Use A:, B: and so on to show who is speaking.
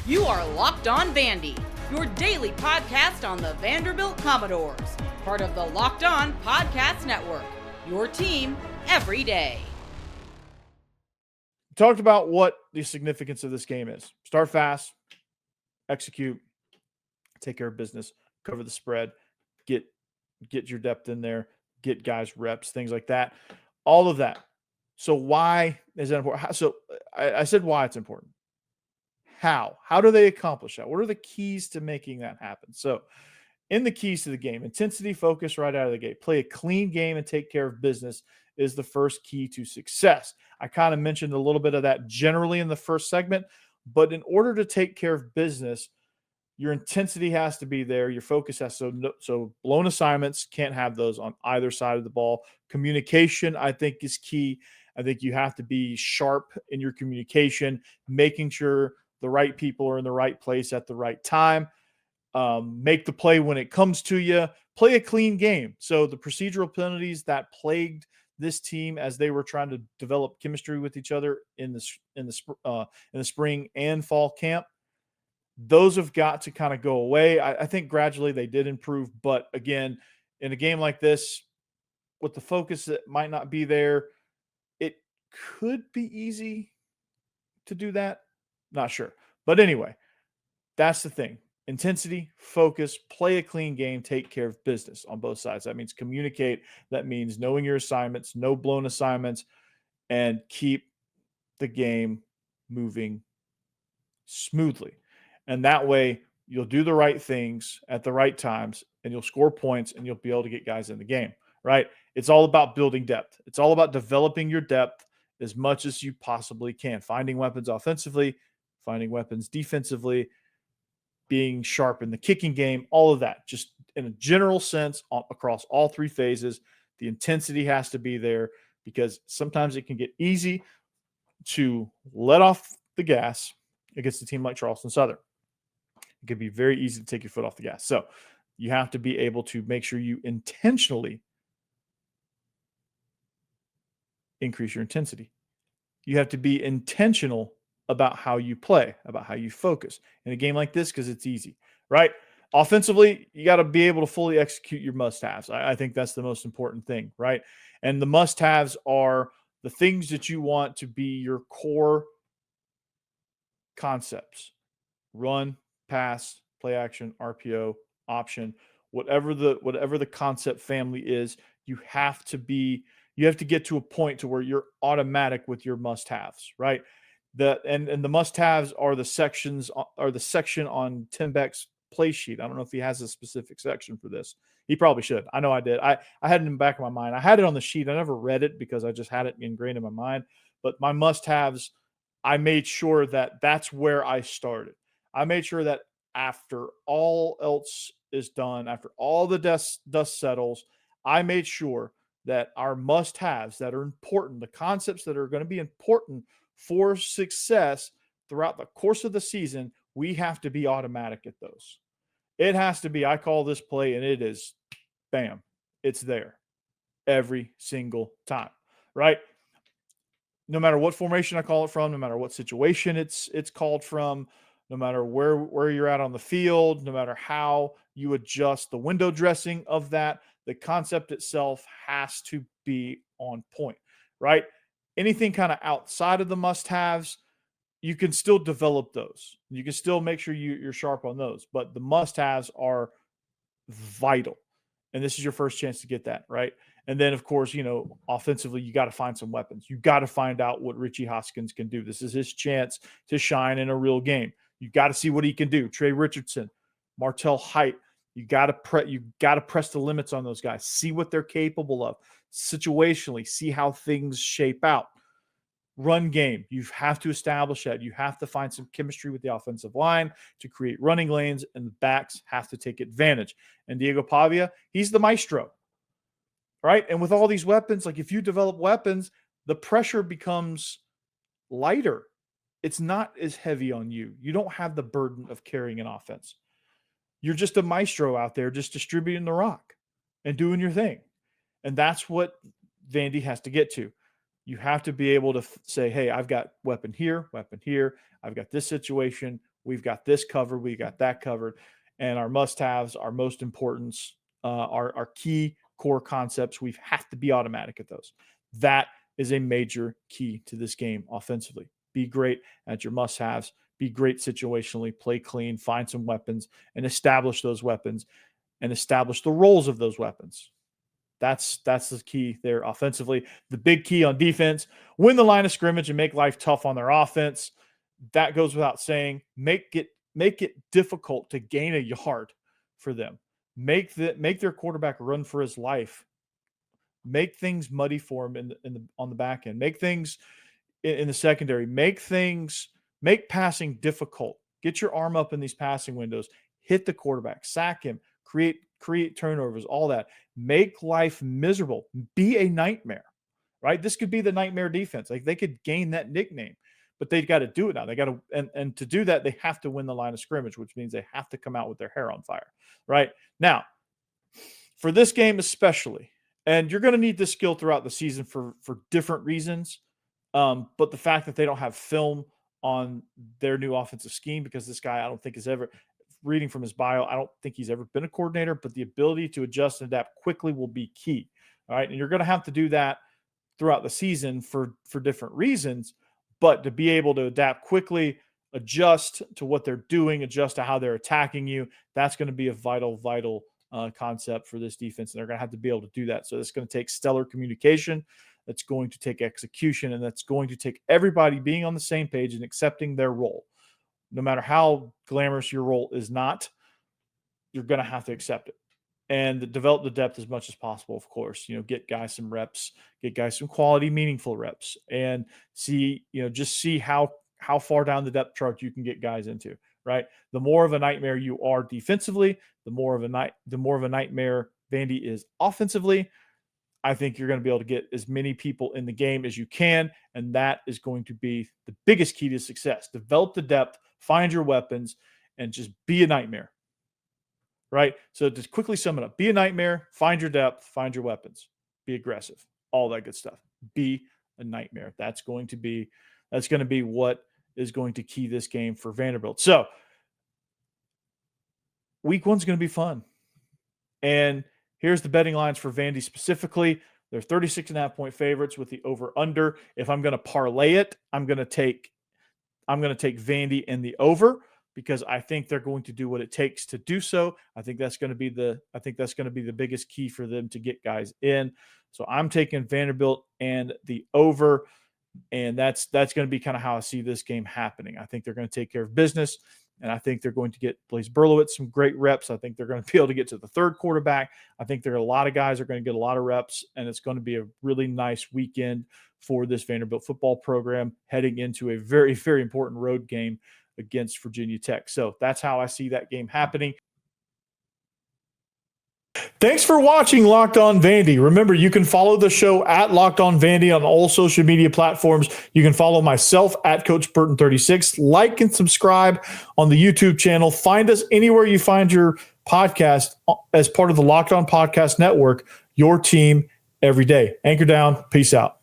A: You are Locked On Vandy, your daily podcast on the Vanderbilt Commodores, part of the Locked On Podcast Network, your team every day.
B: Talked about what the significance of this game is. Start fast, execute, take care of business, cover the spread, get your depth in there, get guys reps, things like that. All of that. So why is that important? So I said why it's important. How? How do they accomplish that? What are the keys to making that happen? So in the keys to the game, intensity, focus right out of the gate. Play a clean game and take care of business is the first key to success. I kind of mentioned a little bit of that generally in the first segment, but in order to take care of business, your intensity has to be there. Your focus has so blown assignments, can't have those on either side of the ball. Communication, I think, is key. I think you have to be sharp in your communication, making sure the right people are in the right place at the right time. Make the play when it comes to you. Play a clean game. So the procedural penalties that plagued this team as they were trying to develop chemistry with each other in the spring and fall camp, those have got to kind of go away. I think gradually they did improve, but again, in a game like this, with the focus that might not be there, it could be easy to do that. Not sure. But anyway, that's the thing. Intensity, focus, play a clean game, take care of business on both sides. That means communicate. That means knowing your assignments, no blown assignments, and keep the game moving smoothly. And that way, you'll do the right things at the right times, and you'll score points, and you'll be able to get guys in the game, right? It's all about building depth. It's all about developing your depth as much as you possibly can, finding weapons offensively, finding weapons defensively, being sharp in the kicking game, all of that. Just in a general sense, across all three phases, the intensity has to be there because sometimes it can get easy to let off the gas against a team like Charleston Southern. It can be very easy to take your foot off the gas. So you have to be able to make sure you intentionally increase your intensity. You have to be intentional about how you play, about how you focus in a game like this because it's easy, right? Offensively, you got to be able to fully execute your must-haves. I think that's the most important thing, right? And the must-haves are the things that you want to be your core concepts: run, pass, play action, RPO, option, whatever the concept family is. You have to get to a point to where you're automatic with your must-haves, right? And the must-haves are the section on Tim Beck's play sheet. I don't know if he has a specific section for this. He probably should. I know I did. I had it in the back of my mind. I had it on the sheet. I never read it because I just had it ingrained in my mind. But my must-haves, I made sure that that's where I started. I made sure that after all else is done, after all the dust settles, I made sure that our must-haves that are important, the concepts that are going to be important for success throughout the course of the season, we have to be automatic at those. It has to be, I call this play, and it is, bam, it's there every single time, right? No matter what formation I call it from, no matter what situation it's called from, no matter where you're at on the field, no matter how you adjust the window dressing of that, the concept itself has to be on point, right? Anything kind of outside of the must-haves, you can still develop those. You can still make sure you're sharp on those, but the must-haves are vital. And this is your first chance to get that, right? And then, of course, offensively, you got to find some weapons. You got to find out what Richie Hoskins can do. This is his chance to shine in a real game. You got to see what he can do. Trey Richardson, Martell Height. You got to press the limits on those guys. See what they're capable of situationally. See how things shape out. Run game, you have to establish that. You have to find some chemistry with the offensive line to create running lanes, and the backs have to take advantage. And Diego Pavia, he's the maestro, right? And with all these weapons, like if you develop weapons, the pressure becomes lighter. It's not as heavy on you. You don't have the burden of carrying an offense. You're just a maestro out there just distributing the rock and doing your thing. And that's what Vandy has to get to. You have to be able to say, hey, I've got weapon here. I've got this situation. we've got this covered, we got that covered, and our must-haves, our most importance, our key core concepts, we have to be automatic at those. That is a major key to this game offensively. Be great at your must-haves, be great situationally, play clean, find some weapons, and establish those weapons and establish the roles of those weapons. That's the key there offensively. The big key on defense, win the line of scrimmage and make life tough on their offense. That goes without saying. Make it difficult to gain a yard for them. Make their quarterback run for his life. Make things muddy for him on the back end. Make things in the secondary. Make passing difficult. Get your arm up in these passing windows. Hit the quarterback. Sack him. Create turnovers. All that. Make life miserable. Be a nightmare. Right? This could be the nightmare defense. Like, they could gain that nickname, but they've got to do it now. They got to, and to do that, they have to win the line of scrimmage, which means they have to come out with their hair on fire. Right? Now, for this game especially, and you're going to need this skill throughout the season for different reasons. But the fact that they don't have film on their new offensive scheme, because this guy, I don't think, is ever, reading from his bio, I don't think he's ever been a coordinator, but the ability to adjust and adapt quickly will be key. All right. And you're going to have to do that throughout the season for different reasons, but to be able to adapt quickly, adjust to what they're doing, adjust to how they're attacking you, that's going to be a vital concept for this defense. And they're going to have to be able to do that. So it's going to take stellar communication. That's going to take execution, and that's going to take everybody being on the same page and accepting their role. No matter how glamorous your role is not, you're going to have to accept it and develop the depth as much as possible. Of course, get guys some reps, get guys some quality, meaningful reps, and see how far down the depth chart you can get guys into, right? The more of a nightmare you are defensively, the more of a nightmare Vandy is offensively. I think you're going to be able to get as many people in the game as you can, and that is going to be the biggest key to success. Develop the depth, find your weapons, and just be a nightmare, right? So just quickly sum it up. Be a nightmare, find your depth, find your weapons, be aggressive, all that good stuff. Be a nightmare. That's going to be what is going to key this game for Vanderbilt. So week one's going to be fun. And here's the betting lines for Vandy specifically. They're 36.5-point favorites with the over/under. If I'm going to parlay it, I'm going to take Vandy in the over, because I think they're going to do what it takes to do so. I think that's going to be the biggest key for them to get guys in. So I'm taking Vanderbilt and the over, and that's going to be kind of how I see this game happening. I think they're going to take care of business. And I think they're going to get Blaise Berlowitz some great reps. I think they're going to be able to get to the third quarterback. I think there are a lot of guys that are going to get a lot of reps, and it's going to be a really nice weekend for this Vanderbilt football program heading into a very, very important road game against Virginia Tech. So that's how I see that game happening. Thanks for watching Locked On Vandy. Remember, you can follow the show at Locked On Vandy on all social media platforms. You can follow myself at Coach Burton36. Like and subscribe on the YouTube channel. Find us anywhere you find your podcast as part of the Locked On Podcast Network, your team every day. Anchor down. Peace out.